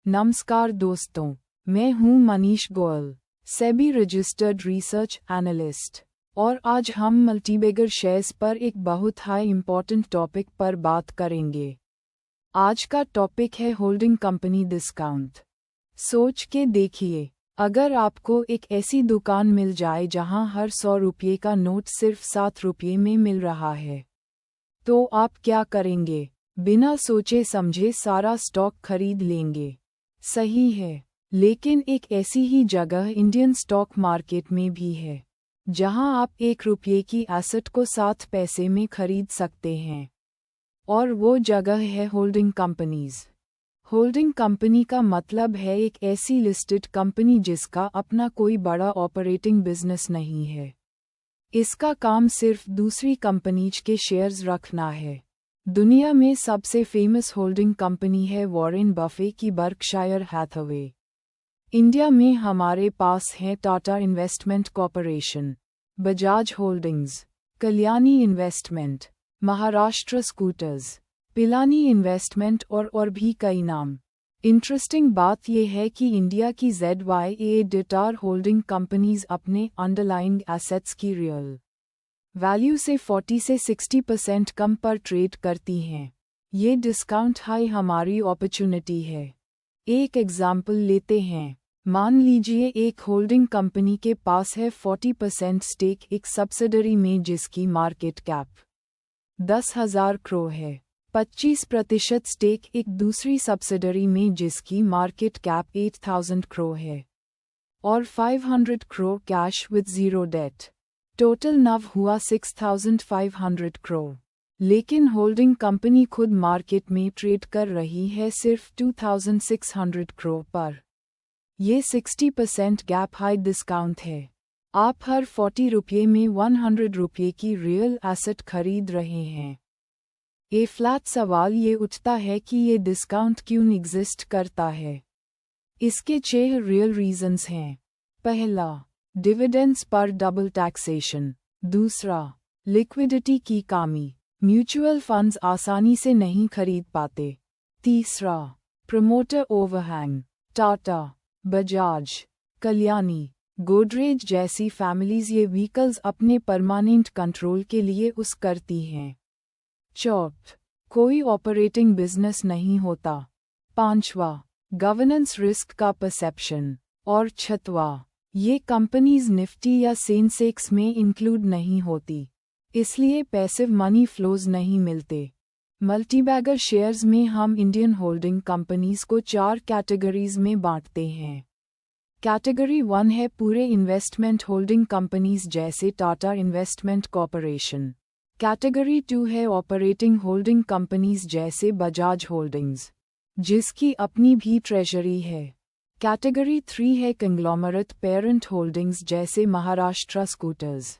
नमस्कार दोस्तों, मैं हूं Manish Goyal, SEBI registered research analyst, और आज हम मल्टीबैगर शेयर्स पर एक बहुत हाई इम्पॉर्टेंट टॉपिक पर बात करेंगे। आज का टॉपिक है होल्डिंग कंपनी डिस्काउंट। सोच के देखिए, अगर आपको एक ऐसी दुकान मिल जाए जहां हर 100 रुपये का नोट सिर्फ 7 रुपये में मिल रहा है, तो आप क्या करेंगे? बिना सोचे समझे सारा स्टॉक खरीद लेंगे। सही है, लेकिन एक ऐसी ही जगह इंडियन स्टॉक मार्केट में भी है, जहां आप 1 रुपये की एसेट को 7 पैसे में खरीद सकते हैं। और वो जगह है होल्डिंग कंपनीज। होल्डिंग कंपनी का मतलब है एक ऐसी लिस्टेड कंपनी जिसका अपना कोई बड़ा ऑपरेटिंग बिजनेस नहीं है। इसका काम सिर्फ दूसरी कंपनीज के शेयर्स रखना है। दुनिया में सबसे फेमस होल्डिंग कंपनी है वॉरेन बफे की बर्कशायर हैथवे। इंडिया में हमारे पास है Tata investment corporation, Bajaj holdings, Kalyani investment, Maharashtra scooters, Pilani investment और भी कई नाम। इंटरेस्टिंग बात यह है कि इंडिया की ZYA होल्डिंग कंपनीज अपने अंडरलाइंग एसेट्स की रियल वैल्यू से 40 से 60% कम पर ट्रेड करती हैं। ये डिस्काउंट हाई हमारी अपॉर्चुनिटी है। एक एग्जाम्पल लेते हैं। मान लीजिए एक होल्डिंग कंपनी के पास है 40% स्टेक एक सब्सिडरी में जिसकी मार्केट कैप 10,000 करोड़ है, 25% स्टेक एक दूसरी सब्सिडरी में जिसकी मार्केट कैप 8,000 करोड़ है, और 500 crore cash with zero debt. Total NAV हुआ 6,500 करोड़। लेकिन होल्डिंग कंपनी खुद मार्केट में ट्रेड कर रही है सिर्फ 2,600 करोड़ पर। ये 60% गैप हाई डिस्काउंट है। आप हर 40 रुपये में 100 रुपये की रियल एसेट खरीद रहे हैं। ए फ्लैट सवाल ये उठता है कि ये डिस्काउंट क्यों एग्जिस्ट करता है। इसके 6 रियल रीजंस हैं। पहला, डिविडेंड्स पर डबल टैक्सेशन। दूसरा, लिक्विडिटी की कमी, म्यूचुअल फंड्स आसानी से नहीं खरीद पाते। तीसरा, प्रमोटर ओवरहैंग, टाटा, बजाज, कल्याणी, गोदरेज जैसी फैमिलीज ये व्हीकल्स अपने परमानेंट कंट्रोल के लिए उस करती हैं। चौथ, कोई ऑपरेटिंग बिजनेस नहीं होता। पांचवा, गवर्नेंस रिस्क का परसेप्शन। और छठवां, ये कंपनीज निफ्टी या सेंसेक्स में इंक्लूड नहीं होती, इसलिए पैसिव मनी फ्लोज नहीं मिलते। मल्टीबैगर शेयर्स में हम इंडियन होल्डिंग कंपनीज को 4 कैटेगरीज में बांटते हैं। कैटेगरी 1 है पूरे इन्वेस्टमेंट होल्डिंग कंपनीज जैसे टाटा इन्वेस्टमेंट कॉर्पोरेशन। कैटेगरी 2 है ऑपरेटिंग होल्डिंग कंपनीज जैसे बजाज होल्डिंग्स, जिसकी अपनी भी ट्रेजरी है। कैटेगरी 3 है कंग्लोमरेट पेरेंट होल्डिंग्स जैसे महाराष्ट्र स्कूटर्स।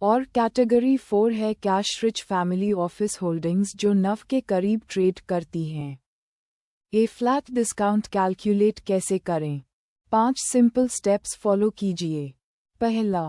और कैटेगरी 4 है cash rich family office holdings जो नव के करीब ट्रेड करती हैं। ए फ्लैट डिस्काउंट कैलकुलेट कैसे करें? 5 सिंपल स्टेप्स फॉलो कीजिए। पहला,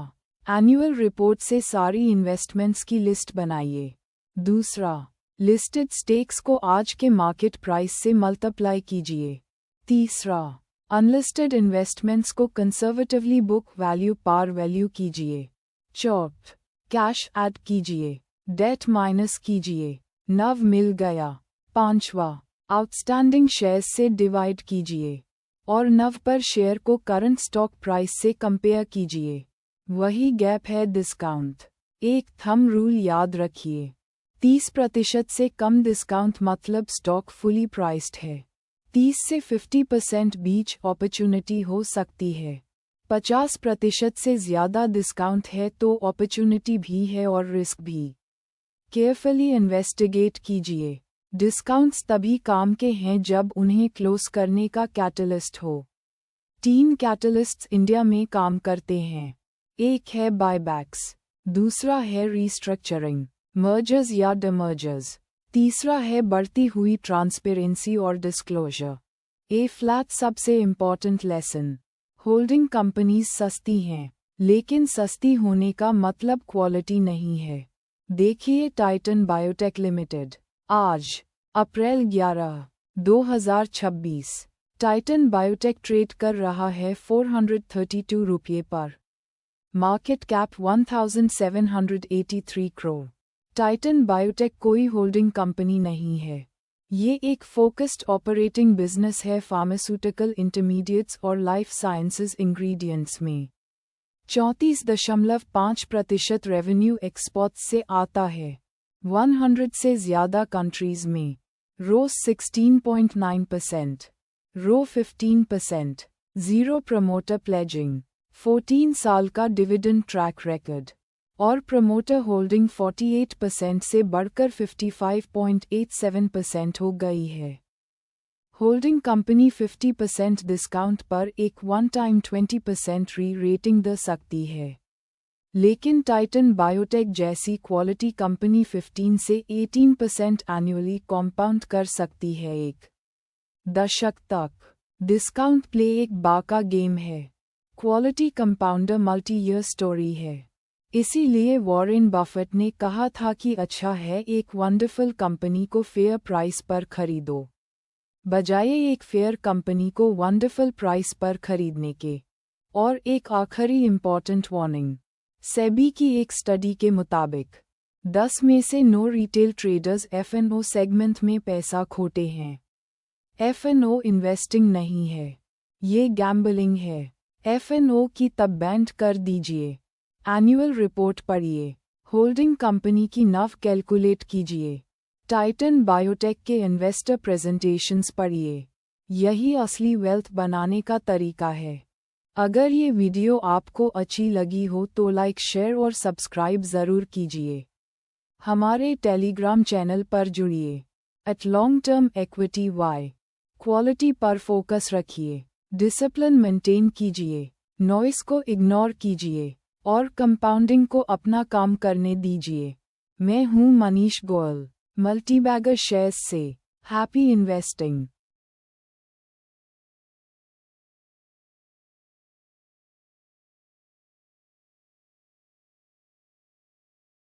एनुअल रिपोर्ट से सारी इन्वेस्टमेंट्स की लिस्ट बनाइए। दूसरा, लिस्टेड स्टेक्स को आज के मार्केट प्राइस से मल्टीप्लाई कीजिए। तीसरा, अनलिस्टेड इन्वेस्टमेंट्स को conservatively book value par value कीजिए। चौथ, कैश ऐड कीजिए, डेट माइनस कीजिए, नव मिल गया। पांचवा, आउटस्टैंडिंग शेयर्स से डिवाइड कीजिए, और नव पर शेयर को करंट स्टॉक प्राइस से कंपेयर कीजिए। वही गैप है डिस्काउंट। एक थंब रूल याद रखिए, 30% से कम डिस्काउंट मतलब स्टॉक फुली प्राइस्ड है। 30 से 50% बीच अपॉर्चुनिटी हो सकती है। 50% से ज़्यादा डिस्काउंट है तो अपॉर्चुनिटी भी है और रिस्क भी। केयरफुली इन्वेस्टिगेट कीजिए। डिस्काउंट्स तभी काम के हैं जब उन्हें क्लोज करने का कैटलिस्ट हो। 3 कैटलिस्ट्स इंडिया में काम करते हैं। एक है बायबैक्स, दूसरा है रीस्ट्रक्चरिंग, मर्जर्स या डिमर्जर्स, तीसरा है बढ़ती हुई ट्रांसपेरेंसी और डिस्क्लोजर। ए फ्लैट सबसे इम्पॉर्टेंट लेसन, होल्डिंग कंपनीज सस्ती हैं, लेकिन सस्ती होने का मतलब क्वालिटी नहीं है। देखिए टाइटन बायोटेक लिमिटेड। आज अप्रैल 11, 2026, टाइटन बायोटेक ट्रेड कर रहा है 432 रुपये पर। Market cap 1783 crore. Titan biotech कोई होल्डिंग कंपनी नहीं है, ये एक फोकस्ड ऑपरेटिंग बिजनेस है फार्मास्यूटिकल इंटरमीडिएट्स और लाइफ साइंसेज इंग्रेडिएंट्स में। 34.5% रेवेन्यू एक्सपोर्ट से आता है, 100 से ज़्यादा कंट्रीज में। रोस 16.9%, रो 15%, जीरो प्रमोटर प्लेजिंग, 14 साल का डिविडेंड ट्रैक रिकॉर्ड और प्रमोटर होल्डिंग 48% से बढ़कर 55.87% हो गई है। होल्डिंग कंपनी 50% डिस्काउंट पर एक वन टाइम 20% री रेटिंग दे सकती है, लेकिन टाइटन बायोटेक जैसी क्वालिटी कंपनी 15 से 18% एनुअली कॉम्पाउंड कर सकती है। एक दशक तक डिस्काउंट प्ले एक बाका गेम है। Quality compounder multi year story है। इसीलिए वॉरेन बफेट ने कहा था कि अच्छा है एक वंडरफुल कंपनी को फेयर प्राइस पर खरीदो, बजाय एक फेयर कंपनी को वंडरफुल प्राइस पर खरीदने के। और एक आखिरी इम्पॉर्टेंट वार्निंग, सेबी की एक स्टडी के मुताबिक 10 में से 9 रिटेल ट्रेडर्स F&O सेगमेंट में पैसा खोते हैं। F&O इन्वेस्टिंग नहीं है, ये गैम्बलिंग है। F&O की तब बैंड कर दीजिए। एनुअल रिपोर्ट पढ़िए, होल्डिंग कंपनी की नव कैलकुलेट कीजिए, टाइटन बायोटेक के इन्वेस्टर प्रेजेंटेशंस पढ़िए। यही असली वेल्थ बनाने का तरीका है। अगर ये वीडियो आपको अच्छी लगी हो तो लाइक, शेयर और सब्सक्राइब ज़रूर कीजिए। हमारे टेलीग्राम चैनल पर जुड़िए। At long term equity why quality पर फोकस रखिए, डिसिप्लिन मेंटेन कीजिए, नॉइस को इग्नोर कीजिए और कंपाउंडिंग को अपना काम करने दीजिए। मैं हूं मनीष गोयल, मल्टीबैगर शेयर्स से। Happy investing.